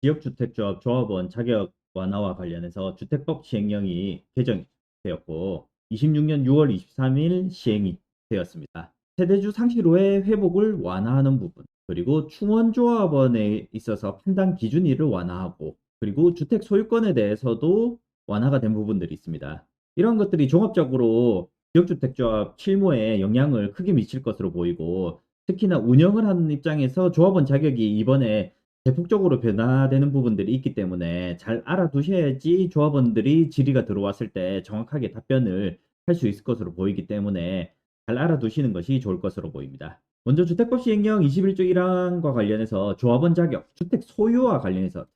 지역주택조합 조합원 자격 완화와 관련해서 주택법 시행령이 개정되었고 26년 6월 23일 시행이 되었습니다. 세대주 상실 후의 회복을 완화하는 부분, 그리고 충원조합원에 있어서 판단 기준일을 완화하고, 그리고 주택 소유권에 대해서도 완화가 된 부분들이 있습니다. 이런 것들이 종합적으로 지역주택조합 실무에 영향을 크게 미칠 것으로 보이고, 특히나 운영을 하는 입장에서 조합원 자격이 이번에 대폭적으로 변화되는 부분들이 있기 때문에 잘 알아두셔야지 조합원들이 질의가 들어왔을 때 정확하게 답변을 할 수 있을 것으로 보이기 때문에 잘 알아두시는 것이 좋을 것으로 보입니다. 먼저 주택법 시행령 21조 1항과 관련해서 조합원 자격, 주택 소유와 관련해서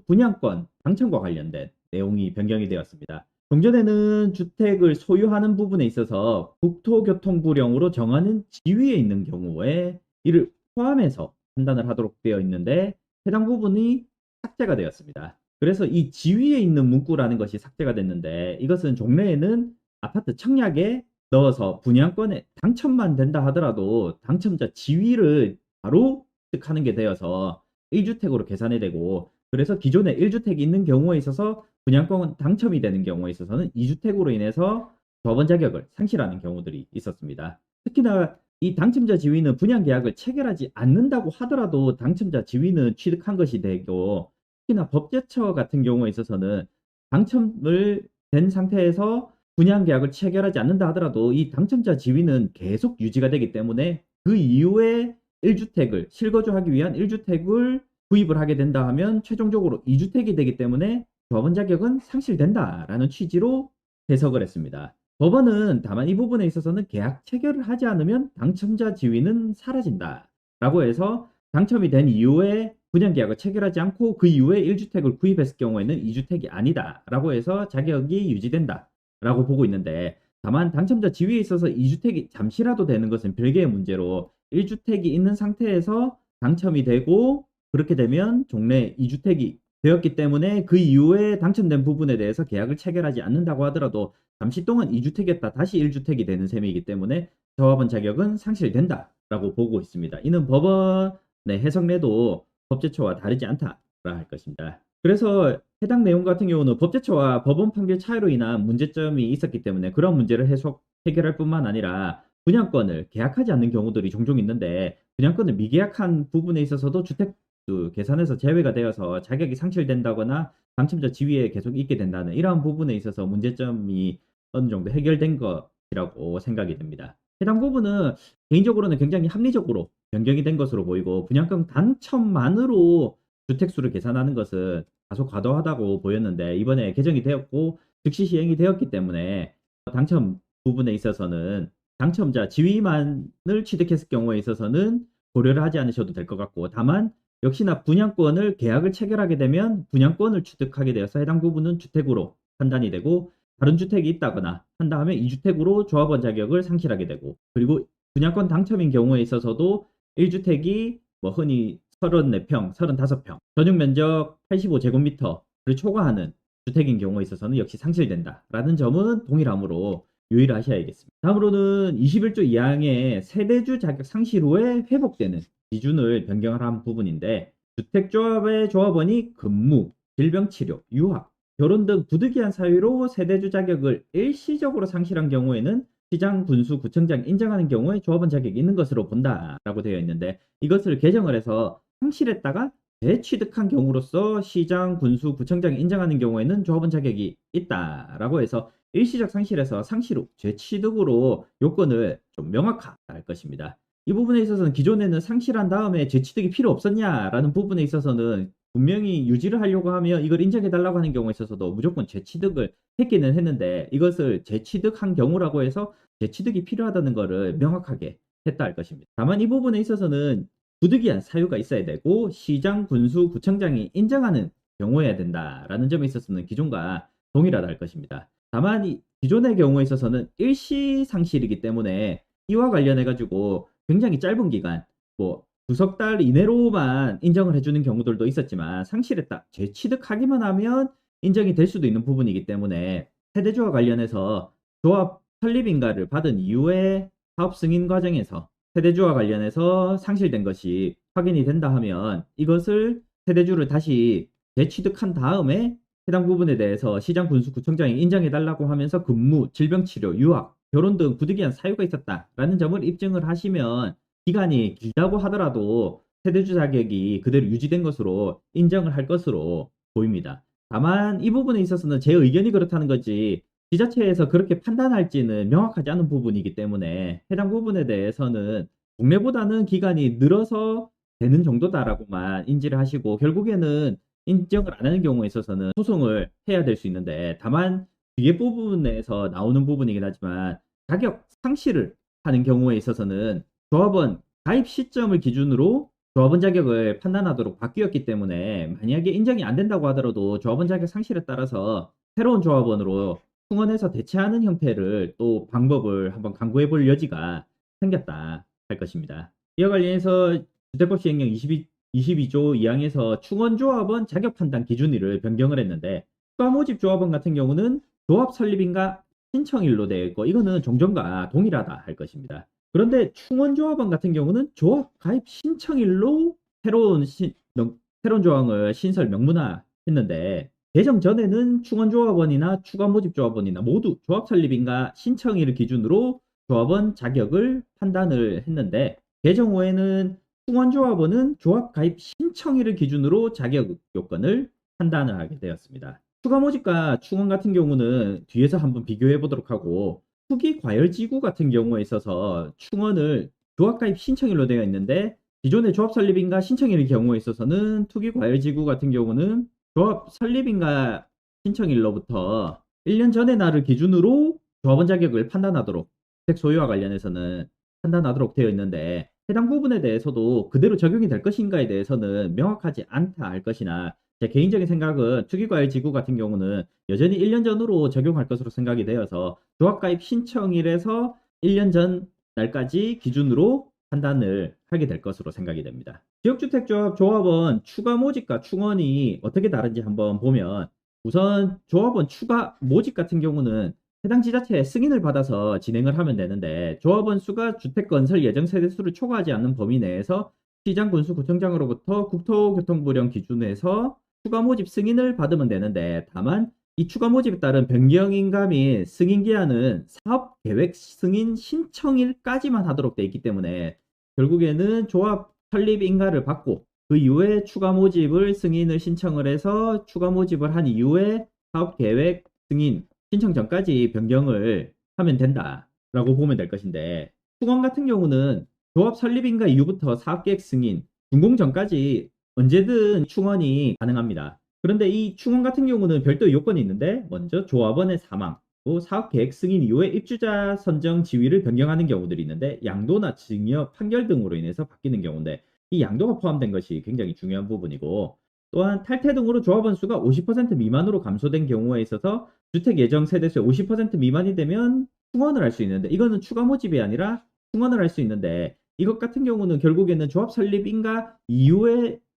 분양권 당첨과 관련된 내용이 변경이 되었습니다. 종전에는 주택을 소유하는 부분에 있어서 국토교통부령으로 정하는 지위에 있는 경우에 이를 포함해서 판단을 하도록 되어 있는데 해당 부분이 삭제가 되었습니다. 그래서 이 지위에 있는 문구라는 것이 삭제가 됐는데, 이것은 종래에는 아파트 청약에 넣어서 분양권에 당첨만 된다 하더라도 당첨자 지위를 바로 획득하는 게 되어서 1주택으로 계산이 되고, 그래서 기존에 1주택이 있는 경우에 있어서 분양권 당첨이 되는 경우에 있어서는 2주택으로 인해서 저번 자격을 상실하는 경우들이 있었습니다. 특히나 이 당첨자 지위는 분양 계약을 체결하지 않는다고 하더라도 당첨자 지위는 취득한 것이 되고, 특히나 법제처 같은 경우에 있어서는 당첨을 된 상태에서 분양 계약을 체결하지 않는다 하더라도 이 당첨자 지위는 계속 유지가 되기 때문에 그 이후에 1주택을 실거주하기 위한 1주택을 구입을 하게 된다 하면 최종적으로 2주택이 되기 때문에 조합원 자격은 상실된다라는 취지로 해석을 했습니다. 법원은 다만 이 부분에 있어서는 계약 체결을 하지 않으면 당첨자 지위는 사라진다라고 해서 당첨이 된 이후에 분양 계약을 체결하지 않고 그 이후에 1주택을 구입했을 경우에는 2주택이 아니다라고 해서 자격이 유지된다라고 보고 있는데, 다만 당첨자 지위에 있어서 2주택이 잠시라도 되는 것은 별개의 문제로 1주택이 있는 상태에서 당첨이 되고, 그렇게 되면 종래 2주택이 되었기 때문에 그 이후에 당첨된 부분에 대해서 계약을 체결하지 않는다고 하더라도 잠시 동안 2주택이었다 다시 1주택이 되는 셈이기 때문에 조합원 자격은 상실된다라고 보고 있습니다. 이는 법원의 해석례도 법제처와 다르지 않다라 할 것입니다. 그래서 해당 내용 같은 경우는 법제처와 법원 판결 차이로 인한 문제점이 있었기 때문에 그런 문제를 해결할 뿐만 아니라 분양권을 계약하지 않는 경우들이 종종 있는데, 분양권을 미계약한 부분에 있어서도 주택 계산에서 제외가 되어서 자격이 상실된다거나 당첨자 지위에 계속 있게 된다는 이러한 부분에 있어서 문제점이 어느 정도 해결된 것이라고 생각이 됩니다. 해당 부분은 개인적으로는 굉장히 합리적으로 변경이 된 것으로 보이고, 분양권 당첨만으로 주택수를 계산하는 것은 다소 과도하다고 보였는데 이번에 개정이 되었고 즉시 시행이 되었기 때문에 당첨 부분에 있어서는 당첨자 지위만을 취득했을 경우에 있어서는 고려를 하지 않으셔도 될 것 같고, 다만 역시나 분양권을 계약을 체결하게 되면 분양권을 취득하게 되어서 해당 부분은 주택으로 판단이 되고, 다른 주택이 있다거나 한 다음에 2주택으로 조합원 자격을 상실하게 되고, 그리고 분양권 당첨인 경우에 있어서도 1주택이 뭐 흔히 34평, 35평, 전용 면적 85제곱미터를 초과하는 주택인 경우에 있어서는 역시 상실된다라는 점은 동일하므로 유의를 하셔야겠습니다. 다음으로는 21조 2항의 세대주 자격 상실 후에 회복되는 기준을 변경을 한 부분인데, 주택조합의 조합원이 근무, 질병치료, 유학, 결혼 등 부득이한 사유로 세대주 자격을 일시적으로 상실한 경우에는 시장, 군수, 구청장이 인정하는 경우에 조합원 자격이 있는 것으로 본다라고 되어 있는데, 이것을 개정을 해서 상실했다가 재취득한 경우로서 시장, 군수, 구청장이 인정하는 경우에는 조합원 자격이 있다라고 해서 일시적 상실에서 상실 후 재취득으로 요건을 좀 명확화할 것입니다. 이 부분에 있어서는 기존에는 상실한 다음에 재취득이 필요 없었냐라는 부분에 있어서는 분명히 유지를 하려고 하면 이걸 인정해달라고 하는 경우에 있어서도 무조건 재취득을 했기는 했는데, 이것을 재취득한 경우라고 해서 재취득이 필요하다는 것을 명확하게 했다 할 것입니다. 다만 이 부분에 있어서는 부득이한 사유가 있어야 되고 시장, 군수, 구청장이 인정하는 경우여야 된다라는 점에 있어서는 기존과 동일하다 할 것입니다. 다만 이 기존의 경우에 있어서는 일시 상실이기 때문에 이와 관련해 가지고 굉장히 짧은 기간, 뭐 두석 달 이내로만 인정을 해주는 경우들도 있었지만, 상실했다, 재취득하기만 하면 인정이 될 수도 있는 부분이기 때문에 세대주와 관련해서 조합 설립인가를 받은 이후에 사업 승인 과정에서 세대주와 관련해서 상실된 것이 확인이 된다 하면 이것을 세대주를 다시 재취득한 다음에 해당 부분에 대해서 시장군수구청장이 인정해달라고 하면서 근무, 질병치료, 유학, 결혼 등 부득이한 사유가 있었다라는 점을 입증을 하시면 기간이 길다고 하더라도 세대주 자격이 그대로 유지된 것으로 인정을 할 것으로 보입니다. 다만 이 부분에 있어서는 제 의견이 그렇다는 거지 지자체에서 그렇게 판단할지는 명확하지 않은 부분이기 때문에 해당 부분에 대해서는 국내보다는 기간이 늘어서 되는 정도다라고만 인지를 하시고 결국에는 인정을 안 하는 경우에 있어서는 소송을 해야 될 수 있는데 다만 뒤에 부분에서 나오는 부분이긴 하지만 자격 상실을 하는 경우에 있어서는 조합원 가입 시점을 기준으로 조합원 자격을 판단하도록 바뀌었기 때문에 만약에 인정이 안 된다고 하더라도 조합원 자격 상실에 따라서 새로운 조합원으로 충원해서 대체하는 형태를 또 방법을 한번 강구해 볼 여지가 생겼다 할 것입니다. 이와 관련해서 주택법 시행령 22조 2항에서 충원조합원 자격 판단 기준일을 변경을 했는데 추가 모집 조합원 같은 경우는 조합 설립인가 신청일로 되어 있고 이거는 종전과 동일하다 할 것입니다. 그런데 충원조합원 같은 경우는 조합 가입 신청일로 새로운 조항을 신설 명문화했는데 개정 전에는 충원조합원이나 추가 모집 조합원이나 모두 조합 설립인가 신청일을 기준으로 조합원 자격을 판단을 했는데 개정 후에는 충원조합원은 조합 가입 신청일을 기준으로 자격 요건을 판단을 하게 되었습니다. 추가 모집과 충원 같은 경우는 뒤에서 한번 비교해 보도록 하고 투기 과열지구 같은 경우에 있어서 충원을 조합 가입 신청일로 되어 있는데 기존의 조합 설립인가 신청일의 경우에 있어서는 투기 과열지구 같은 경우는 조합 설립인가 신청일로부터 1년 전의 날을 기준으로 조합원 자격을 판단하도록 주택 소유와 관련해서는 판단하도록 되어 있는데 해당 부분에 대해서도 그대로 적용이 될 것인가에 대해서는 명확하지 않다 할 것이나 제 개인적인 생각은 투기과열지구 같은 경우는 여전히 1년 전으로 적용할 것으로 생각이 되어서 조합가입 신청일에서 1년 전 날까지 기준으로 판단을 하게 될 것으로 생각이 됩니다. 지역주택조합 조합원 추가 모집과 충원이 어떻게 다른지 한번 보면 우선 조합원 추가 모집 같은 경우는 해당 지자체의 승인을 받아서 진행을 하면 되는데 조합원 수가 주택건설 예정 세대수를 초과하지 않는 범위 내에서 시장군수구청장으로부터 국토교통부령 기준에서 추가 모집 승인을 받으면 되는데 다만 이 추가 모집에 따른 변경인가 및 승인 기한은 사업계획 승인 신청일까지만 하도록 되어 있기 때문에 결국에는 조합 설립 인가를 받고 그 이후에 추가 모집을 승인을 신청을 해서 추가 모집을 한 이후에 사업계획 승인 신청 전까지 변경을 하면 된다라고 보면 될 것인데 충원 같은 경우는 조합 설립인가 이후부터 사업계획 승인 준공 전까지 언제든 충원이 가능합니다. 그런데 이 충원 같은 경우는 별도 요건이 있는데 먼저 조합원의 사망, 또 사업계획 승인 이후에 입주자 선정 지위를 변경하는 경우들이 있는데 양도나 증여, 판결 등으로 인해서 바뀌는 경우인데 이 양도가 포함된 것이 굉장히 중요한 부분이고 또한 탈퇴 등으로 조합원 수가 50% 미만으로 감소된 경우에 있어서 주택 예정 세대수의 50% 미만이 되면 충원을 할 수 있는데 이거는 추가 모집이 아니라 충원을 할 수 있는데 이것 같은 경우는 결국에는 조합 설립인가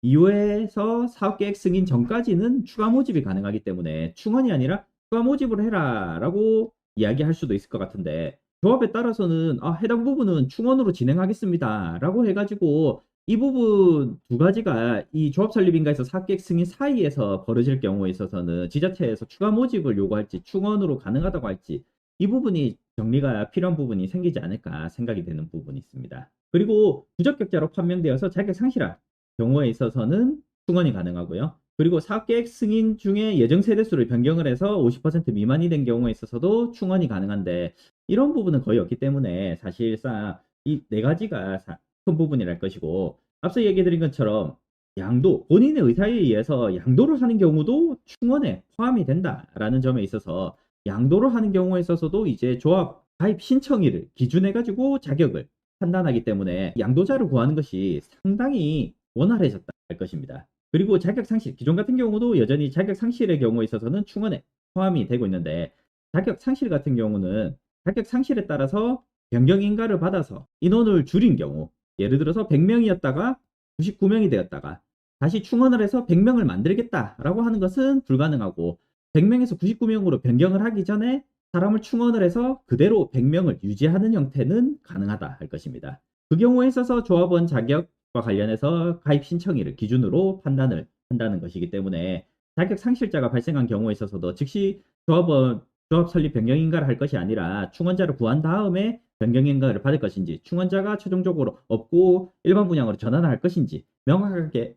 이후에서 사업계획 승인 전까지는 추가 모집이 가능하기 때문에 충원이 아니라 추가 모집을 해라 라고 이야기할 수도 있을 것 같은데 조합에 따라서는 해당 부분은 충원으로 진행하겠습니다 라고 해가지고 이 부분 두 가지가 이 조합 설립인가에서 사업계획 승인 사이에서 벌어질 경우에 있어서는 지자체에서 추가 모집을 요구할지 충원으로 가능하다고 할지 이 부분이 정리가 필요한 부분이 생기지 않을까 생각이 되는 부분이 있습니다. 그리고 부적격자로 판명되어서 자격 상실한 경우에 있어서는 충원이 가능하고요. 그리고 사업계획 승인 중에 예정 세대수를 변경을 해서 50% 미만이 된 경우에 있어서도 충원이 가능한데 이런 부분은 거의 없기 때문에 사실상 이 네 가지가 큰 부분이랄 것이고 앞서 얘기해드린 것처럼 양도, 본인의 의사에 의해서 양도를 하는 경우도 충원에 포함이 된다라는 점에 있어서 양도를 하는 경우에 있어서도 이제 조합 가입 신청일을 기준해가지고 자격을 판단하기 때문에 양도자를 구하는 것이 상당히 원활해졌다 할 것입니다. 그리고 자격 상실, 기존 같은 경우도 여전히 자격 상실의 경우에 있어서는 충원에 포함이 되고 있는데 자격 상실 같은 경우는 자격 상실에 따라서 변경 인가를 받아서 인원을 줄인 경우 예를 들어서 100명이었다가 99명이 되었다가 다시 충원을 해서 100명을 만들겠다라고 하는 것은 불가능하고 100명에서 99명으로 변경을 하기 전에 사람을 충원을 해서 그대로 100명을 유지하는 형태는 가능하다 할 것입니다. 그 경우에 있어서 조합원 자격과 관련해서 가입 신청일을 기준으로 판단을 한다는 것이기 때문에 자격 상실자가 발생한 경우에 있어서도 즉시 조합 설립 변경 인가를 할 것이 아니라 충원자를 구한 다음에 변경 인가를 받을 것인지, 충원자가 최종적으로 없고 일반 분양으로 전환을 할 것인지 명확하게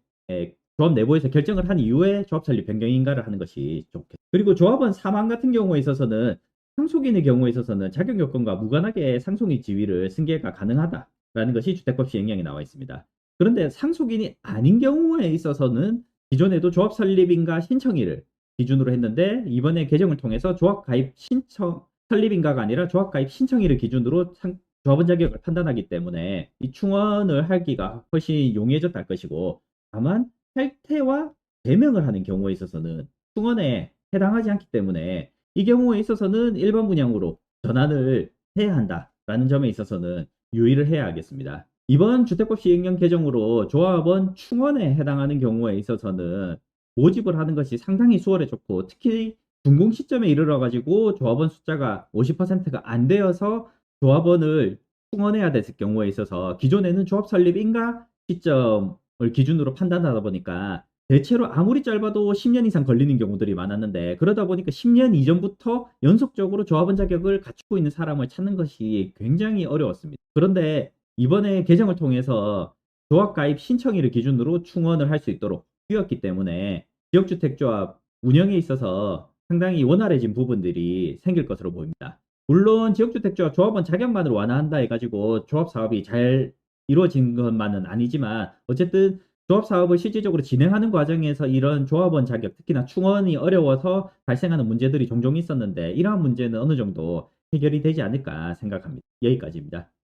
조합 내부에서 결정을 한 이후에 조합 설립 변경 인가를 하는 것이 좋겠습니다. 그리고 조합원 사망 같은 경우에 있어서는 상속인의 경우에 있어서는 자격 요건과 무관하게 상속인 지위를 승계가 가능하다라는 것이 주택법 시행령에 나와 있습니다. 그런데 상속인이 아닌 경우에 있어서는 기존에도 조합 설립인가 신청일을 기준으로 했는데 이번에 개정을 통해서 조합 가입 신청 설립인가가 아니라 조합 가입 신청일을 기준으로 조합원 자격을 판단하기 때문에 이 충원을 하기가 훨씬 용이해졌다 할 것이고, 다만 탈퇴와 제명을 하는 경우에 있어서는 충원에 해당하지 않기 때문에 이 경우에 있어서는 일반 분양으로 전환을 해야 한다라는 점에 있어서는 유의를 해야 하겠습니다. 이번 주택법 시행령 개정으로 조합원 충원에 해당하는 경우에 있어서는 모집을 하는 것이 상당히 수월해졌고, 특히 준공 시점에 이르러 가지고 조합원 숫자가 50%가 안 되어서 조합원을 충원해야 됐을 경우에 있어서 기존에는 조합 설립인가 시점을 기준으로 판단하다 보니까 대체로 아무리 짧아도 10년 이상 걸리는 경우들이 많았는데, 그러다 보니까 10년 이전부터 연속적으로 조합원 자격을 갖추고 있는 사람을 찾는 것이 굉장히 어려웠습니다. 그런데 이번에 개정을 통해서 조합 가입 신청일을 기준으로 충원을 할 수 있도록 뛰었기 때문에 지역주택조합 운영에 있어서 상당히 원활해진 부분들이 생길 것으로 보입니다. 물론 지역주택조합 조합원 자격만을 완화한다 해가지고 조합 사업이 잘 이루어진 것만은 아니지만, 어쨌든 조합 사업을 실질적으로 진행하는 과정에서 이런 조합원 자격, 특히나 충원이 어려워서 발생하는 문제들이 종종 있었는데 이러한 문제는 어느 정도 해결이 되지 않을까 생각합니다. 여기까지입니다.